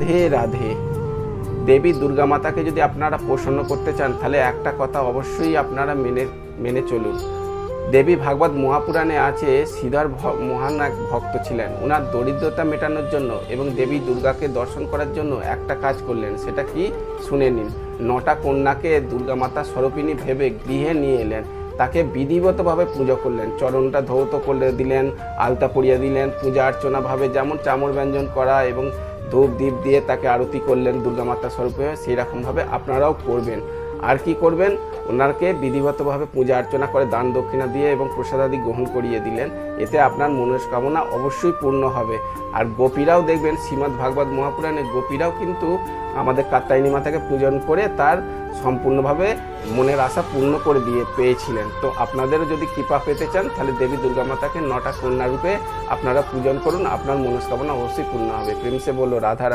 হে রাধে। দেবী দুর্গা মাতাকে যদি আপনারা প্রসন্ন করতে চান তাহলে একটা কথা অবশ্যই আপনারা মেনে চলুন। দেবী ভাগবত মহাপুরাণে আছে, শ্রীধর মহান এক ভক্ত ছিলেন। ওনার দরিদ্রতা মেটানোর জন্য এবং দেবী দুর্গাকে দর্শন করার জন্য একটা কাজ করলেন। সেটা কি শুনে নিন। 9টা কন্যাকে দুর্গা মাতা স্বরূপিণী ভেবে গৃহে নিয়ে এলেন, তাকে বিধিগতভাবে পুজো করলেন, চরণটা ধৌত করে দিলেন, আলতা পরিয়ে দিলেন, পূজা অর্চনাভাবে যেমন চামর ব্যঞ্জন করা এবং ধূপ দ্বীপ দিয়ে তাকে আরতি করলেন দুর্গা মাতা স্বরূপে, সেই রকমভাবে আপনারাও করবেন। আর কি করবেন, ওনাকে বিধিগতভাবে পূজা অর্চনা করে দান দক্ষিণা দিয়ে এবং প্রসাদাদি গ্রহণ করিয়ে দিলেন। এতে আপনার মনস্কামনা অবশ্যই পূর্ণ হবে। আর গোপীরাও দেখবেন, শ্রীমদ্ ভাগবত মহাপুরাণে গোপীরাও কিন্তু আমাদের কাত্যায়নী মাতাকে পূজন করে তার সম্পূর্ণভাবে মনের আশা পূর্ণ করে পেয়েছিলেন। তো আপনাদেরও যদি কৃপা পেতে চান তাহলে দেবী দুর্গা মাতাকে 9টা কন্যা রূপে আপনারা পূজন করুন, আপনার মনস্কামনা অবশ্যই পূর্ণ হবে। প্রেম সে বলো রাধা।